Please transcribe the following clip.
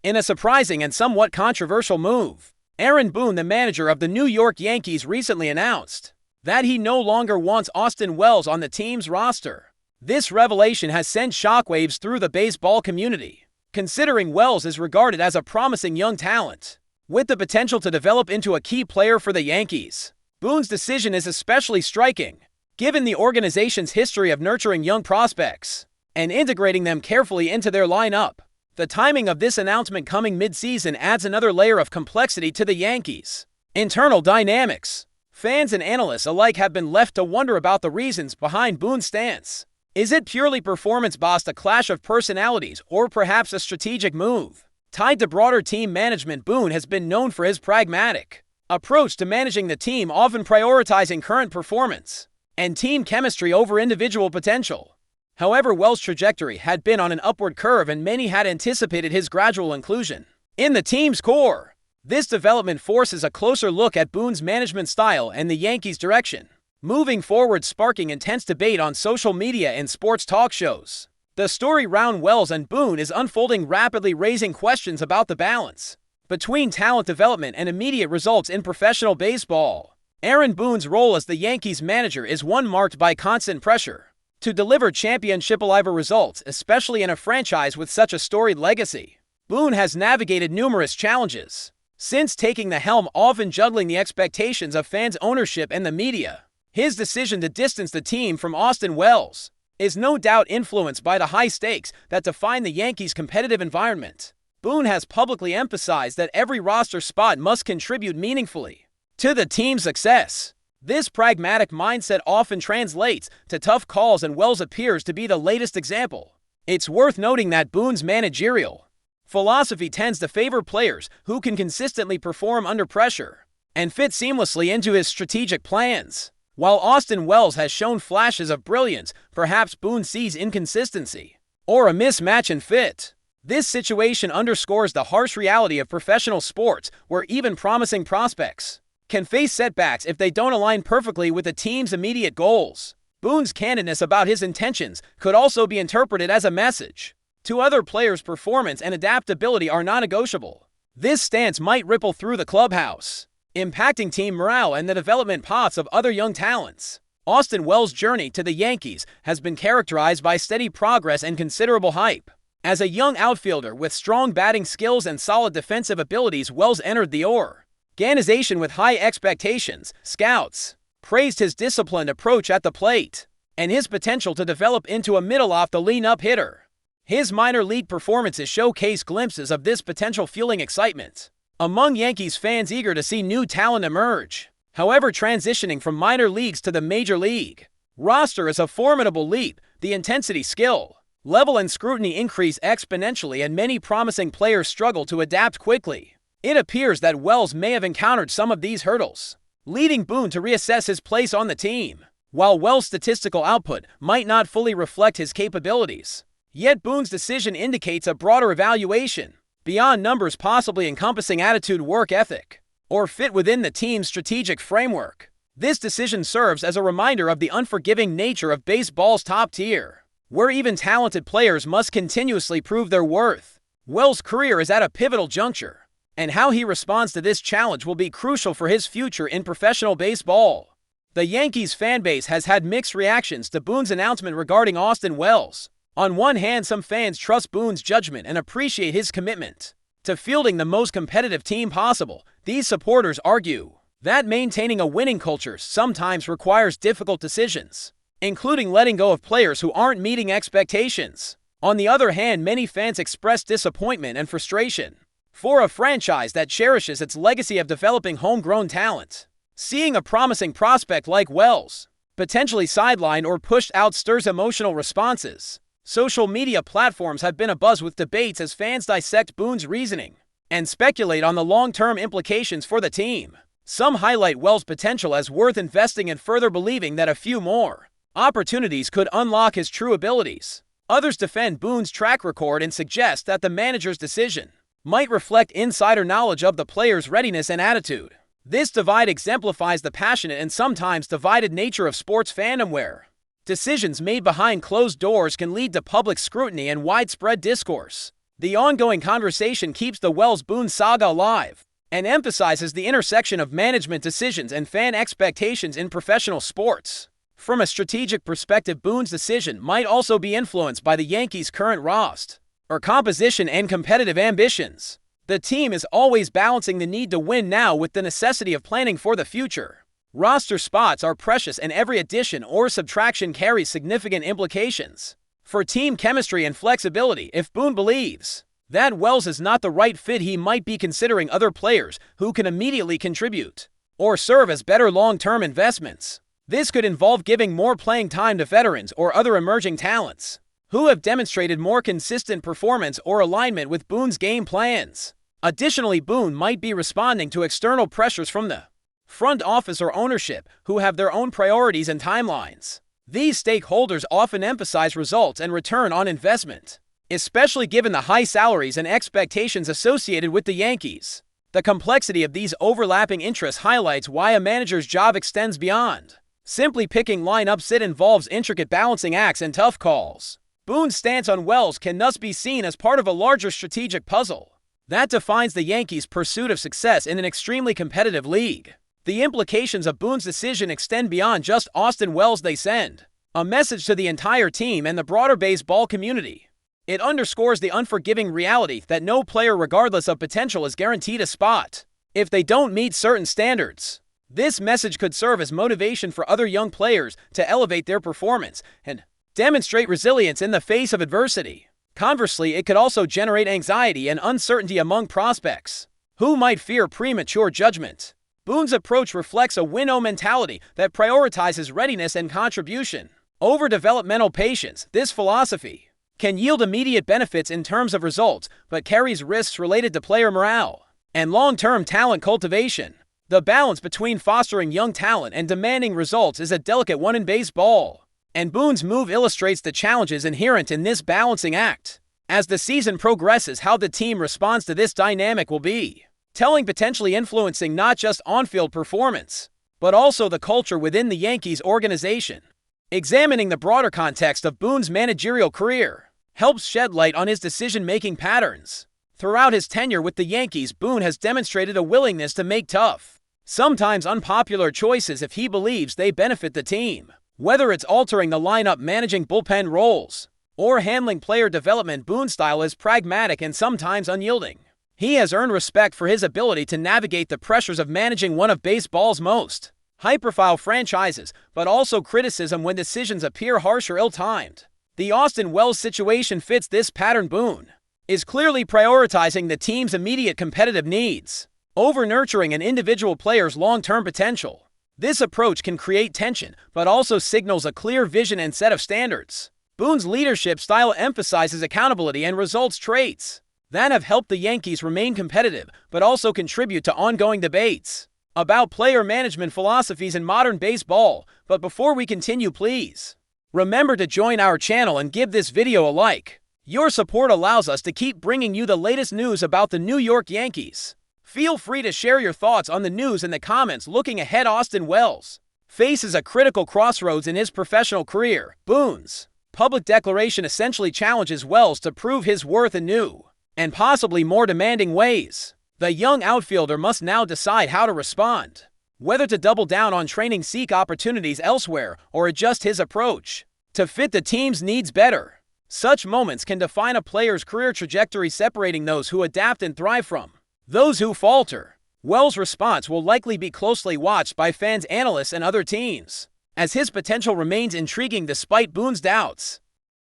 In a surprising and somewhat controversial move, Aaron Boone, the manager of the New York Yankees, recently announced that he no longer wants Austin Wells on the team's roster. This revelation has sent shockwaves through the baseball community, considering Wells is regarded as a promising young talent with the potential to develop into a key player for the Yankees. Boone's decision is especially striking, given the organization's history of nurturing young prospects and integrating them carefully into their lineup. The timing of this announcement coming mid-season adds another layer of complexity to the Yankees' internal dynamics. Fans and analysts alike have been left to wonder about the reasons behind Boone's stance. Is it purely performance-based, a clash of personalities, or perhaps a strategic move tied to broader team management? Boone has been known for his pragmatic approach to managing the team, often prioritizing current performance and team chemistry over individual potential. However, Wells' trajectory had been on an upward curve, and many had anticipated his gradual inclusion in the team's core. This development forces a closer look at Boone's management style and the Yankees' direction moving forward, sparking intense debate on social media and sports talk shows. The story around Wells and Boone is unfolding rapidly, raising questions about the balance between talent development and immediate results in professional baseball. Aaron Boone's role as the Yankees manager is one marked by constant pressure to deliver championship-caliber results, especially in a franchise with such a storied legacy. Boone has navigated numerous challenges since taking the helm, often juggling the expectations of fans, ownership, and the media. His decision to distance the team from Austin Wells is no doubt influenced by the high stakes that define the Yankees' competitive environment. Boone has publicly emphasized that every roster spot must contribute meaningfully to the team's success. This pragmatic mindset often translates to tough calls, and Wells appears to be the latest example. It's worth noting that Boone's managerial philosophy tends to favor players who can consistently perform under pressure and fit seamlessly into his strategic plans. While Austin Wells has shown flashes of brilliance, perhaps Boone sees inconsistency or a mismatch in fit. This situation underscores the harsh reality of professional sports, where even promising prospects can face setbacks if they don't align perfectly with the team's immediate goals. Boone's candidness about his intentions could also be interpreted as a message to other players' performance and adaptability are non-negotiable. This stance might ripple through the clubhouse, impacting team morale and the development paths of other young talents. Austin Wells' journey to the Yankees has been characterized by steady progress and considerable hype. As a young outfielder with strong batting skills and solid defensive abilities, Wells entered the organization with high expectations. Scouts praised his disciplined approach at the plate and his potential to develop into a middle-off-the-lean-up hitter. His minor league performances showcase glimpses of this potential, fueling excitement among Yankees fans eager to see new talent emerge. However, transitioning from minor leagues to the major league roster is a formidable leap. The intensity, skill level, and scrutiny increase exponentially, and many promising players struggle to adapt quickly. It appears that Wells may have encountered some of these hurdles, leading Boone to reassess his place on the team. While Wells' statistical output might not fully reflect his capabilities, yet Boone's decision indicates a broader evaluation beyond numbers, possibly encompassing attitude, work ethic, or fit within the team's strategic framework. This decision serves as a reminder of the unforgiving nature of baseball's top tier, where even talented players must continuously prove their worth. Wells' career is at a pivotal juncture, and how he responds to this challenge will be crucial for his future in professional baseball. The Yankees fanbase has had mixed reactions to Boone's announcement regarding Austin Wells. On one hand, some fans trust Boone's judgment and appreciate his commitment to fielding the most competitive team possible. These supporters argue that maintaining a winning culture sometimes requires difficult decisions, including letting go of players who aren't meeting expectations. On the other hand, many fans express disappointment and frustration for a franchise that cherishes its legacy of developing homegrown talent. Seeing a promising prospect like Wells potentially sidelined or pushed out stirs emotional responses. Social media platforms have been abuzz with debates as fans dissect Boone's reasoning and speculate on the long-term implications for the team. Some highlight Wells' potential as worth investing in, further believing that a few more opportunities could unlock his true abilities. Others defend Boone's track record and suggest that the manager's decision might reflect insider knowledge of the player's readiness and attitude. This divide exemplifies the passionate and sometimes divided nature of sports fandom, where decisions made behind closed doors can lead to public scrutiny and widespread discourse. The ongoing conversation keeps the Wells-Boone saga alive and emphasizes the intersection of management decisions and fan expectations in professional sports. From a strategic perspective, Boone's decision might also be influenced by the Yankees' current roster or composition and competitive ambitions. The team is always balancing the need to win now with the necessity of planning for the future. Roster spots are precious, and every addition or subtraction carries significant implications for team chemistry and flexibility. If Boone believes that Wells is not the right fit, he might be considering other players who can immediately contribute or serve as better long-term investments. This could involve giving more playing time to veterans or other emerging talents who have demonstrated more consistent performance or alignment with Boone's game plans. Additionally, Boone might be responding to external pressures from the front office or ownership, who have their own priorities and timelines. These stakeholders often emphasize results and return on investment, especially given the high salaries and expectations associated with the Yankees. The complexity of these overlapping interests highlights why a manager's job extends beyond simply picking lineups. It involves intricate balancing acts and tough calls. Boone's stance on Wells can thus be seen as part of a larger strategic puzzle that defines the Yankees' pursuit of success in an extremely competitive league. The implications of Boone's decision extend beyond just Austin Wells. They send a message to the entire team and the broader baseball community. It underscores the unforgiving reality that no player, regardless of potential, is guaranteed a spot if they don't meet certain standards. This message could serve as motivation for other young players to elevate their performance and demonstrate resilience in the face of adversity. Conversely, it could also generate anxiety and uncertainty among prospects who might fear premature judgment. Boone's approach reflects a win-o mentality that prioritizes readiness and contribution over developmental patience. This philosophy can yield immediate benefits in terms of results, but carries risks related to player morale and long-term talent cultivation. The balance between fostering young talent and demanding results is a delicate one in baseball, and Boone's move illustrates the challenges inherent in this balancing act. As the season progresses, how the team responds to this dynamic will be telling, potentially influencing not just on-field performance, but also the culture within the Yankees organization. Examining the broader context of Boone's managerial career helps shed light on his decision-making patterns. Throughout his tenure with the Yankees, Boone has demonstrated a willingness to make tough, sometimes unpopular choices if he believes they benefit the team. Whether it's altering the lineup, managing bullpen roles, or handling player development, Boone's style is pragmatic and sometimes unyielding. He has earned respect for his ability to navigate the pressures of managing one of baseball's most high-profile franchises, but also criticism when decisions appear harsh or ill-timed. The Austin Wells situation fits this pattern. Boone is clearly prioritizing the team's immediate competitive needs over nurturing an individual player's long-term potential. This approach can create tension, but also signals a clear vision and set of standards. Boone's leadership style emphasizes accountability and results, traits that have helped the Yankees remain competitive, but also contribute to ongoing debates about player management philosophies in modern baseball. But before we continue, please remember to join our channel and give this video a like. Your support allows us to keep bringing you the latest news about the New York Yankees. Feel free to share your thoughts on the news in the comments. Looking ahead, Austin Wells faces a critical crossroads in his professional career. Boone's public declaration essentially challenges Wells to prove his worth in new and possibly more demanding ways. The young outfielder must now decide how to respond, whether to double down on training, seek opportunities elsewhere, or adjust his approach to fit the team's needs better. Such moments can define a player's career trajectory, separating those who adapt and thrive from those who falter. Wells' response will likely be closely watched by fans, analysts, and other teams, as his potential remains intriguing despite Boone's doubts.